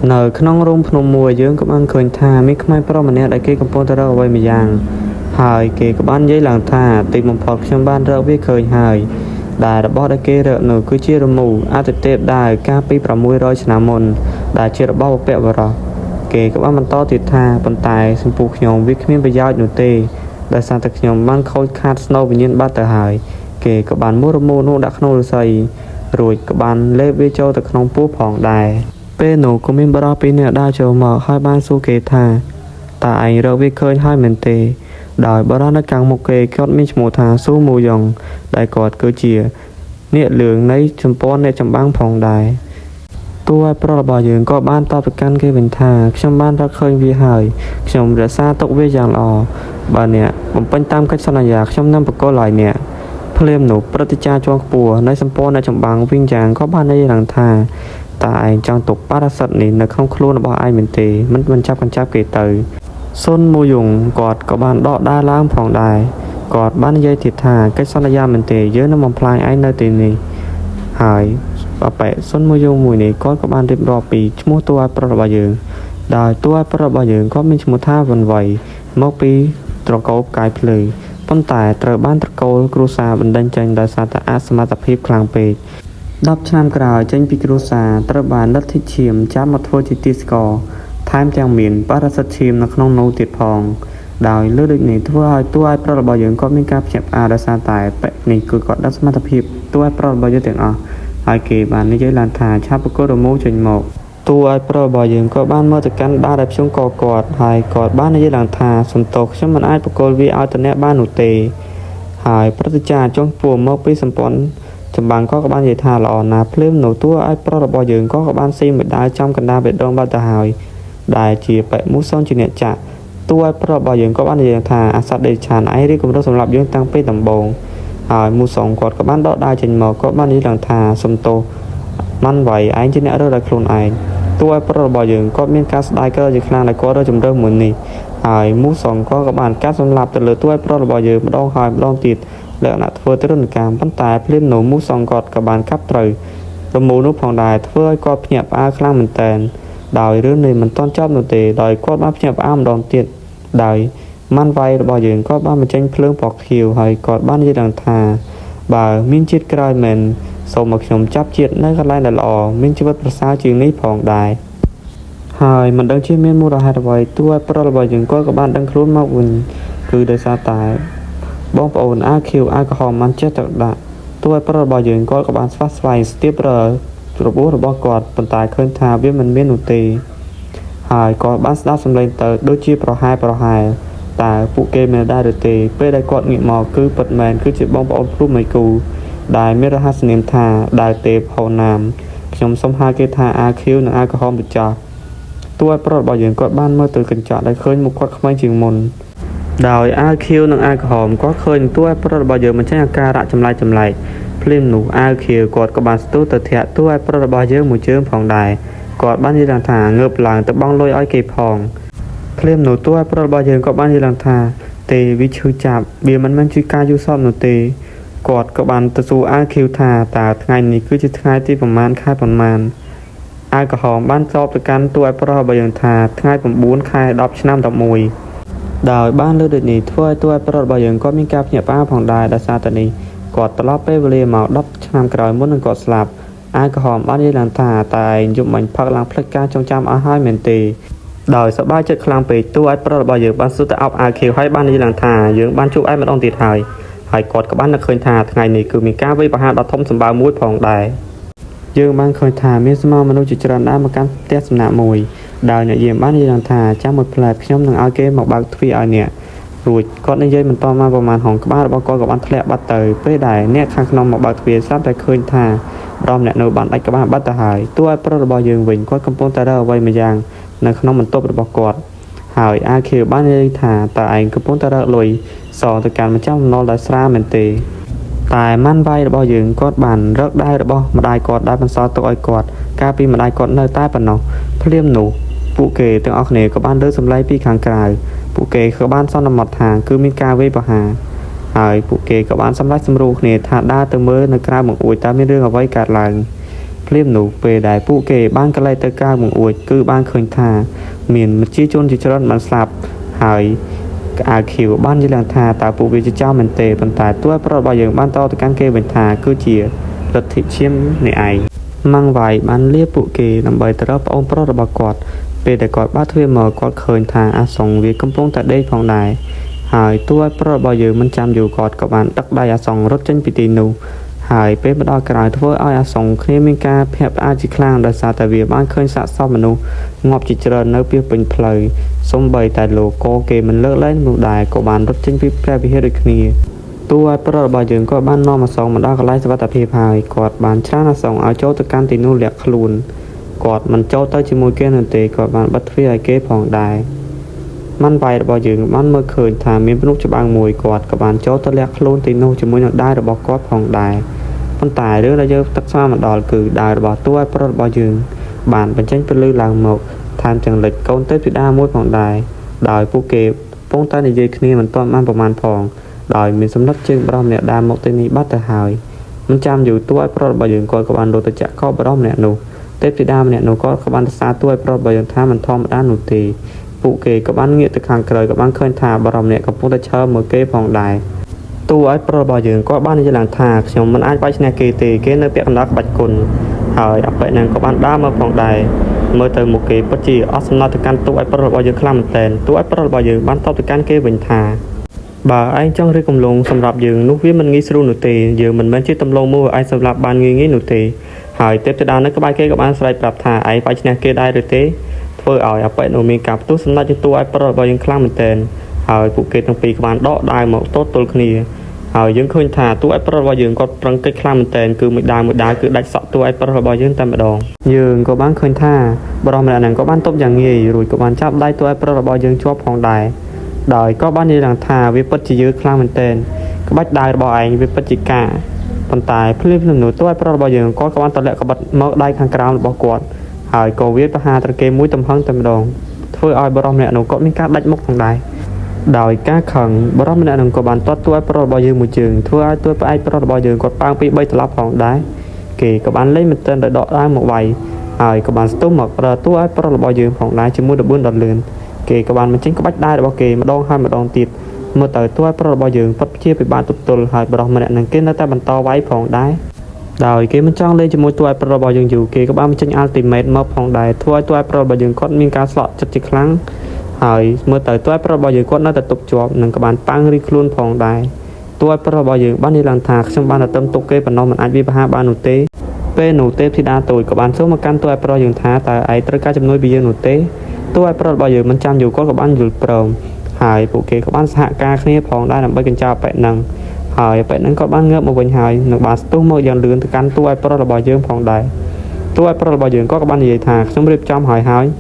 នៅក្នុងរោងភ្នំមួយយើងក៏បានឃើញថាមានខ្មែរប្រុសម្នាក់ដែលគេកំពុងតែរកអ្វីមួយយ៉ាងហើយគេក៏បាននិយាយឡើងថាទីបំផុតខ្ញុំបានរកវាឃើញហើយដែលរបស់ដែលគេរកនោះគឺជារមូរអាទិទេពដាវកាលពី600ឆ្នាំមុនដែលជារបស់បុព្វបុរសគេក៏បានបន្តទៀតថាប៉ុន្តែសម្ពុះខ្ញុំវាគ្មានប្រយោជន៍នោះទេដោយសារតែខ្ញុំបានខូចខាតស្នូលវិញ្ញាណបាត់ទៅហើយគេក៏បានមូររមូរនោះដាក់ក្នុងឫស្សីរួចក៏បានលេបវាចូលទៅក្នុងពោះផងដែរពេលនោះក៏មានបរិបទពីរនាក់ដើរចូលមកហើយបានសួរគេថាតើឯងរកវាឃើញហើយមែនទេដោយបរិបទនៅខាងមុខគេគាត់មានឈ្មោះថាស៊ូមូយ៉ុងដែលគាត់គឺជាអ្នកលឿងនៃចម្ព័ន្ធអ្នកចម្បាំងផងដែរតួឲ្យប្រុសរបស់យើងក៏បានតបទៅកាន់គេវិញថាខ្ញុំបានរកឃើញវាហើយខ្ញុំរក្សាទុកវាយ៉ាងល្អបើអ្នកបំពេញតាមកិច្ចសន្យាខ្ញុំនឹងបកគលឲ្យអ្នកភ្លាមនោះព្រឹទ្ធាចារ្យជាន់ខ្ពស់នៃសម្ព័ន្ធអ្នកចម្បាំងវិញយ៉ាងក៏បាននិយាយឡើងថាតើឯងចង់ទុកប៉ារ៉ាសិតនេះនៅក្នុងខ្លួនរបស់ឯងមែនទេមិនចាប់គេទៅស៊ុនម៉ូយុងគាត់ក៏បានដកដាលឡើងផងដែរគាត់បាននិយាយទៀតថាកិច្ចសន្យាមែនទេយើងនឹងបំផ្លាញឯងនៅទីនេះហើយបបិស៊ុនម៉ូយុងមួយនេះគាត់ក៏បានរៀបរាប់ពីឈ្មោះតួឲ្យប្រុសរបស់យើងដោយតួឲ្យប្រុសរបស់យើងក៏មានឈ្មោះថាវ៉ាន់វៃមកពីត្រកូលផ្កាយភ្លឺប៉ុន្តែត្រូវបានត្រកូលគ្រួសារបណ្ដេញចេញដោយសារតែអសមត្ថភាពខ្លាំងពេក10ឆ្នាំក្រោយចេញពីគ្រួសារត្រូវបានលទ្ធិឈាមចាប់មកធ្វើជាទីស្ករថែមទាំងមានប៉ារ៉ាសិតឈាមនៅក្នុងនោះទៀតផងដោយលើដូចនេះធ្វើឲ្យតួឲ្យប្រុសរបស់យើងក៏មានការភ្ញាក់ផ្អើលដោយសារតែបែបនេះគឺគាត់ដឹងសមត្ថភាពតួឲ្យប្រុសរបស់យើងទាំងអស់ហើយគេបាននិយាយឡើងថាឆាប់ប្រកួតរមូរចេញមកតួឲ្យប្រុសរបស់យើងក៏បានមើលទៅកាន់ដាដែលភ្ជង់កគាត់ហើយគាត់បាននិយាយឡើងថាសន្តោសខ្ញុំមិនអាចប្រកួតវាឲ្យតអ្នកបាននោះទេហើយព្រឹទ្ធាចារ្យចុងពោះមកពីសម្ព័ន្ធចម្បាំងក៏បាននិយាយថាល្អណាស់ភ្លាមនោះតួឲ្យប្រុសរបស់យើងក៏បានស៊ីមួយដាវចំកណ្ដាលបេះដូងបាត់ទៅហើយដែលជាបេមូសុនជាអ្នកចាក់តួឲ្យប្រុសរបស់យើងក៏បាននិយាយថាអាសត្វដេឆានឯងរីកគំរសម្រាប់យើងតាំងពីដំបូងហើយមូសុងគាត់ក៏បានដកដាវចេញមកក៏បាននិយាយឡើងថាសំទោសមិនໄວឯងជាអ្នករើសដោយខ្លួនឯងតួឲ្យប្រុសរបស់យើងគាត់មានការស្ដាយក្រជាខ្លាំងដែលគាត់រើសជំរើសមួយនេះហើយមូសុងក៏បានកាត់សម្លាប់ទៅលើតួឲ្យប្រុសរបស់យើងម្ដងហើយម្ដងទៀតលក្ខណៈធ្វើទរណកម្មប៉ុន្តែភ្លាមនោះមូសងគាត់ក៏បានកាប់ត្រូវរមូរនោះផងដែរធ្វើឲ្យគាត់ភ្ញាក់ផ្អើលខ្លាំងមែនទែនដោយរឿងនេះមិនទាន់ចប់នោះទេដោយគាត់បានភ្ញាក់ផ្អើលម្ដងទៀតដោយម៉ាន់វ៉ៃរបស់យើងគាត់បានបញ្ចេញភ្លើងពណ៌ខៀវហើយគាត់បាននិយាយឡើងថាបើមានជាតិក្រោយមែនសូមមកខ្ញុំចាប់ជាតិនៅកន្លែងដែលល្អមានជីវិតប្រសើរជាងនេះផងដែរហើយមិនដឹងជាមានមូលហេតុអ្វីតួឲ្យប្រុសរបស់យើងគាត់ក៏បានដឹងខ្លួនមកវិញគឺដោយសារតែបងប្អូនអាឃីវអាកុហលមិនចេះទឹកដាក់តួឲ្យប្រុសរបស់យើងគាត់ក៏បានស្វះស្វែងស្ទាបរបួសរបស់គាត់ប៉ុន្តែឃើញថាវាមិនមាននោះទេហើយគាត់បានស្ដាប់សំឡេងទៅដូចជាប្រហែលតើពួកគេមានដែរឬទេពេលដែលគាត់ងាកមកគឺពិតមែនគឺជាបងប្អូនព្រំនៃគូដែលមានរហស្សនាមថាដាវទេពហូណាមខ្ញុំសូមហៅគេថាអាឃីវនិងអាកុហលម្ចាស់តួឲ្យប្រុសរបស់យើងគាត់បានមើលទៅកញ្ចក់ដែលឃើញមុខគាត់ក្មេងជាងមុនដោយអាវខៀវនិងអាវក្រហមគាត់ឃើញតួឲ្យប្រុសរបស់យើងមិនចេញអាការៈចម្លែកភ្លាមនោះអាវខៀវគាត់ក៏បានស្ទុះទៅធាក់តួឲ្យប្រុសរបស់យើងមួយជើងផងដែរគាត់បាននិយាយថាងើបឡើងទៅបង់លុយឲ្យគេផងភ្លាមនោះតួឲ្យប្រុសរបស់យើងក៏បាននិយាយថាទេវាឈឺចាប់វាមិនមែនជាការយល់សប្តិនោះទេគាត់ក៏បានទៅសួរអាវខៀវថាតើថ្ងៃនេះគឺជាថ្ងៃទីប្រមាណខែប្រមាណអាវក្រហមបានតបទៅកាន់តួឲ្យប្រុសរបស់យើងថាថ្ងៃ9ខែ10ឆ្នាំ11ដោយបានលើកដូចនេះធ្វើឲ្យតួឲ្យប្រុសរបស់យើងក៏មានការភ្ញាក់ផ្អើលផងដែរដោយសារតែនេះគាត់ត្រឡប់ពេលវេលាមក10ឆ្នាំក្រោយមុននឹងគាត់ស្លាប់អាយក្រហមបាននិយាយឡើងថាតែឯងយប់មិញផឹកឡើងផ្លិចការចងចាំអស់ហើយមែនទេដោយសប្បាយចិត្តខ្លាំងពេកតួឲ្យប្រុសរបស់យើងបានសុទ្ធតែអោបអាវខៀវហើយបាននិយាយឡើងថាយើងបានជួបឯងម្ដងទៀតហើយគាត់ក៏បាននឹកឃើញថាថ្ងៃនេះគឺមានការវាយប្រហារដ៏ធំសម្បើមមួយផងដែរយើងបានឃើញថាមានស្មោមនុស្សជាច្រើនដើរមកកាន់ផ្ទះសំណាក់មួយដោយអ្នកយាមបាននិយាយថាចាំមួយផ្លែខ្ញុំនឹងឲ្យគេមកបើកទ្វារឲ្យអ្នករួចគាត់និយាយបន្តមកប្រមាណហងក្បាលរបស់គាត់ក៏បានធ្លាក់បាត់ទៅពេលដែលអ្នកខាងក្នុងមកបើកទ្វារស្រាប់តែឃើញថាប្រមអ្នកនៅបានដាច់ក្បាលបាត់ទៅហើយតួឲ្យប្រុសរបស់យើងវិញគាត់កំពុងតែរើអ្វីមួយយ៉ាងនៅក្នុងបន្ទប់របស់គាត់ហើយអាខៀវបាននិយាយថាតើឯងកំពុងតែរើលុយសងទៅកាន់ម្ចាស់បំណុលដែលស្រាលមែនទេតែម៉ាន់វ៉ៃរបស់យើងគាត់បានរកដៃរបស់ម្ដាយគាត់ដែលបន្សល់ទុកឲ្យគាត់កាលពីម្ដាយគាត់នៅតែប៉ុណ្ណោះភ្លាមនោះពួកគេទាំងអស់គ្នាក៏បានលើសម្លេងពីខាងក្រៅពួកគេក៏បានសន្មត់ថាគឺមានការវាយប្រហារហើយពួកគេក៏បានសម្រេចសម្រួលគ្នាថាដើរទៅមើលនៅក្រៅបង្អួចតើមានរឿងអ្វីកើតឡើង ភ្លាមនោះពេលដែលពួកគេបានកន្លែងទៅការបង្អួចគឺបានឃើញថាមានប្រជាជនជាច្រើនបានស្លាប់ហើយអាខៀវបានយល់ឡើងថាតើពួកវាជាចោរមែនទេប៉ុន្តែតួប្រុសរបស់យើងបានតទៅកាន់គេវិញថាគឺជាលទ្ធិឈាមនេះឯងម៉ាំងវាយបានលាពួកគេដើម្បីទៅរកប្អូនប្រុសរបស់គាត់ពេលដែលគាត់បើកទ្វារមកគាត់ឃើញថាអាសង្ឃវាកំពុងតែដេកផងដែរហើយតួប្រុសរបស់យើងមិនចាំយូរគាត់ក៏បានដឹកដៃអាសង្ឃរត់ចេញពីទីនោះហើយពេលមកដល់ក្រៅធ្វើឲ្យអាសង្ឃគ្នាមានការភ្ញាក់ផ្អើលជាខ្លាំងដោយសារតែវាបានឃើញសាកសពមនុស្សងាប់ជាច្រើននៅពីពេញផ្លូវសូម្បីតែលោកក៏គេមិនលើកលែងនោះដែរក៏បានរត់ចេញពីព្រះវិហារដូចគ្នាតួប្រុសរបស់យើងក៏បាននាំអាសង្ឃមកដល់កន្លែងសុវត្ថិភាពហើយគាត់បានច្រានអាសង្ឃឲ្យចូលទៅកាន់ទីនោះលាក់ខ្លួនគាត់មិនចូលទៅជាមួយគេនោះទេគាត់បានបិទទ្វារឲ្យគេផងដែរម៉ាន់វាយរបស់យើងបានមើលឃើញថាមានមនុស្សច្បាំងមួយគាត់ក៏បានចូលទៅលាក់ខ្លួនទីនោះជាមួយនឹងដាវរបស់គាត់ផងដែរប៉ុន្តែរឿងដែលយើងទឹកស្វាមកដល់គឺដាវរបស់តួប្រុសរបស់យើងបានបញ្ចេញពលឺឡើងមកថែមទាំងលេចកូនទេពធីតាមួយផងដែរដោយពួកគេកំពុងតែនិយាយគ្នាមិនទាន់បានប្រមាណផងដោយមានសំណត់ជើងបរិសម្នាក់ដើរមកទីនេះបាត់ទៅហើយមិនចាំយូរតួប្រុសរបស់យើងគាត់ក៏បានរត់ទៅចាក់កោបរិសម្នាក់នោះទេពធីតាម្នាក់នោះក៏បានទៅសារតួប្រុសរបស់យើងថាមិនធម្មតានោះទេពួកគេក៏បានងាកទៅខាងក្រោយក៏បានឃើញថាបរិសម្នាក់កំពុងតែឈរមើលគេផងដែរតួប្រុសរបស់យើងក៏បាននិយាយឡើងថាខ្ញុំមិនអាចវាយឈ្នះគេទេគេនៅពាក់កណ្ដាលក្បាច់គុណហើយអបិនឹងក៏បានដើរមកផងដែរមើលទៅមុខគេពិតជាអស់សំណត់ទៅកាន់តួប្រុសរបស់យើងខ្លាំងមែនទែនតួប្រុសរបស់យើងបានតបទៅកាន់គេវិញថាបើឯងចង់រៀបកំឡុងសម្រាប់យើងនោះវាមិនងាយស្រួលនោះទេយើងមិនមែនជាទំលងមួយឯងសម្រាប់បានងាយៗនោះទេហើយទេពធីតានៅក្បែរគេក៏បានស្រែកប្រាប់ថាឯងវាយឈ្នះគេដែរឬទេធ្វើឲ្យអបិនោះមានការផ្ទុះសំណត់ជាតួប្រុសរបស់យើងខ្លាំងមែនទែនហើយពួកគេទាំងពីរក៏បានដកដាវមកទល់គ្នាហើយយើងឃើញថាតួប្រុសរបស់យើងគាត់ប្រឹងកិច្ចខ្លាំងមែនទែនគឺមួយដាវគឺដាច់សក់តួប្រុសរបស់យើងតែម្ដងយើងក៏បានឃើញថាបរិសម្នាក់ហ្នឹងក៏បានទប់យ៉ាងងាយរួចក៏បានចាប់ដៃតួប្រុសរបស់យើងជាប់ផងដែរដោយក៏បាននិយាយឡើងថាវាពិតជាយើងខ្លាំងមែនទែនក្បាច់ដាវរបស់ឯងវាពិតជាការប៉ុន្តែភ្លាមនោះតួប្រុសរបស់យើងក៏បានទម្លាក់ក្បិតមកដៃខាងក្រោមរបស់គាត់ហើយក៏វាប្រហារត្រគេមួយទំហឹងតែម្ដងធ្វើឲ្យបរិសម្នាក់នោះក៏មានការដាច់មុខផងដែរដោយការខឹងបរិសម្នាក់នឹងក៏បានទាត់តួប្រុសរបស់យើងមួយជើងធ្វើឲ្យតួប្អែកប្រុសរបស់យើងគាត់ប៉ាងពី3ត្រឡប់ផងដែរគេក៏បានលេងមែនទែនដោយដកដាវមកវាយហើយក៏បានស្ទុះមកប្រើតួឲ្យប្រុសរបស់យើងផងដែរជាមួយ14ដុល្លារគេក៏បានបញ្ចេញក្បាច់ដាវរបស់គេម្ដងហើយម្ដងទៀតមើលទៅតួឲ្យប្រុសរបស់យើងពិតជាពិបាកទប់ទល់ហើយបរិសម្នាក់នឹងគេនៅតែបន្តវាយផងដែរដោយគេមិនចង់លេងជាមួយតួឲ្យប្រុសរបស់យើងយូរគេក៏បានបញ្ចេញ ultimate មកផងដែរធ្វើឲ្យតួឲ្យប្រុសរបស់យើងគាត់មានការស្លក់ចិត្តជាខ្លាំងហើយមើលទៅតួឲ្យប្រុសរបស់យើងគាត់នៅតែទប់ជាប់និងក៏បានប៉ាំងរីខ្លួនផងដែរតួឲ្យប្រុសរបស់យើងបាននិយាយឡើងថាខ្ញុំបានតែទៅទុកគេប៉ុណ្ណោះមិនអាចវាបហាបាននោះទេពេលនោះទេពធីតាតូចក៏បានចូលមកកាន់តួឲ្យប្រុសយើងថាតើឯងត្រូវការជំនួយពីយើងនោះទេតួឲ្យប្រុសរបស់យើងមិនចាំយូរគាត់ក៏បានយល់ព្រមហើយពួកគេក៏បានសហការគ្នាផងដែរដើម្បីកញ្ចោបបែបហ្នឹងហើយបែបហ្នឹងក៏បានងើបមកវិញហើយនឹងបានស្ទុះមកយ៉ាងលឿនទៅកាន់តួឲ្យប្រុសរបស់យើងផងដែរតួឲ្យប្រុសរបស់យើងក៏បាននិយាយថាខ្ញុំរៀបចំហើយ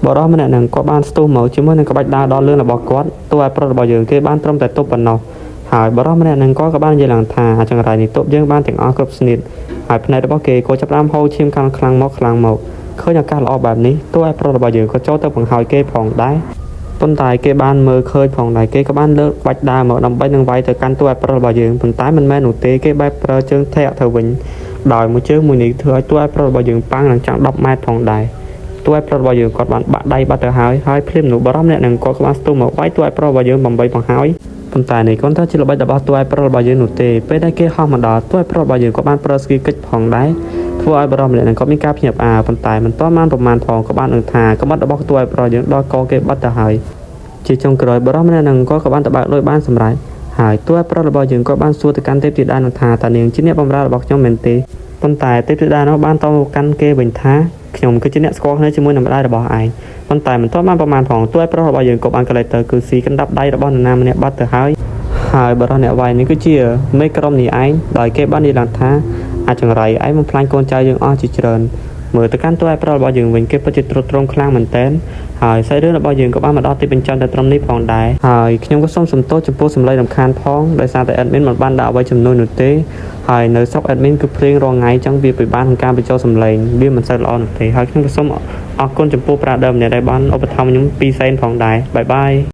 បរិសម្នាក់នឹងក៏បានស្ទុះមកជាមួយនឹងក្បាច់ដាវដ៏លឿនរបស់គាត់តួឲ្យប្រុសរបស់យើងគេបានត្រឹមតែទប់ប៉ុណ្ណោះហើយបរិសម្នាក់នឹងក៏បាននិយាយឡើងថាអាចង្រៃនេះទប់យើងបានទាំងអស់គ្រប់ស្នៀតហើយផ្នែករបស់គេក៏ចាប់ផ្ដើមហូរឈាមខ្លាំងមកឃើញឱកាសល្អបែបនេះតួឲ្យប្រុសរបស់យើងក៏ចូលទៅបង្ហើយគេផងដែរប៉ុន្តែគេបានមើលឃើញផងដែរគេក៏បានលើកក្បាច់ដាវមកដើម្បីនឹងវាយទៅកាន់តួឲ្យប្រុសរបស់យើងប៉ុន្តែមិនមែននោះទេគេបែបប្រើជើងធាក់ទៅវិញដោយមួយជើងមួយនេះធ្វើឲ្យតួឲ្យប្រុសរបស់យើងប៉ាំងនឹងចាំង10ម៉ែត្រផងដែរតួឲ្យប្រុសរបស់យើងគាត់បានបាក់ដៃបាត់ទៅហើយភ្លាមនោះបរិសម្នាក់នឹងគាត់ក៏បានស្ទុះមកវាយតួឲ្យប្រុសរបស់យើងបំបីបង្ហើយប៉ុន្តែនេះគាត់ថាជាល្បិចរបស់តួឲ្យប្រុសរបស់យើងនោះទេពេលដែលគេហោះមកដល់តួឲ្យប្រុសរបស់យើងក៏បានប្រើស្គីកិច្ចផងដែរធ្វើឲ្យបរិសម្នាក់នឹងគាត់មានការភ្ញាក់ផ្អើលប៉ុន្តែមិនទាន់បានប្រមាណផងក៏បាននឹងថាក្បត់របស់តួឲ្យប្រុសយើងដល់កគេបាត់ទៅហើយជាចុងក្រោយបរិសម្នាក់នឹងក៏បានទៅបើកលុយបានសម្រេចហើយតួឲ្យប្រុសរបស់យើងក៏បានសួរទៅកាន់ទេពធីតានឹងថាតើនាងជាអ្នកបម្រើរបស់ខ្ញុំមែនទេប៉ុន្តែទេពធីតានោះបានតបទៅកាន់គេវិញថាខ្ញុំគឺជាអ្នកស្គាល់គ្នាជាមួយនឹងម្ដាយរបស់ឯងប៉ុន្តែមិនទាន់បានប្រមាណផងតួឲ្យប្រុសរបស់យើងក៏បានកន្លែងទៅគឺស៊ីកណ្ដាប់ដៃរបស់នរណាម្នាក់បាត់ទៅហើយបរិសអ្នកវាយនេះគឺជាមេក្រុមនេះឯងដោយគេបាននិយាយឡើងថាអាចង្រៃឯងបំផ្លាញកូនចៅយើងអស់ជាច្រើនមើលទៅកាន់តួឲ្យប្រុសរបស់យើងវិញគេពិតជាទ្រុឌទ្រង់ខ្លាំងមែនទែនហើយសាច់រឿងរបស់យើងក៏បានមកដល់ទីបញ្ចប់តែត្រឹមនេះផងដែរហើយខ្ញុំក៏សូមសំទោសចំពោះសម្លេងរំខានផងដោយសារតែ admin មិនបានដាក់អ្វីចំនួននោះទេហើយនៅស្រុក admin គឺភ្លេងរងថ្ងៃចឹងវាពិបាកក្នុងការបញ្ចូលសម្លេងវាមិនសូវល្អនោះទេហើយខ្ញុំក៏សូមអរគុណចំពោះប្រាដើមអ្នកដែលបានឧបត្ថម្ភខ្ញុំ2សែនផងដែរបាយបាយ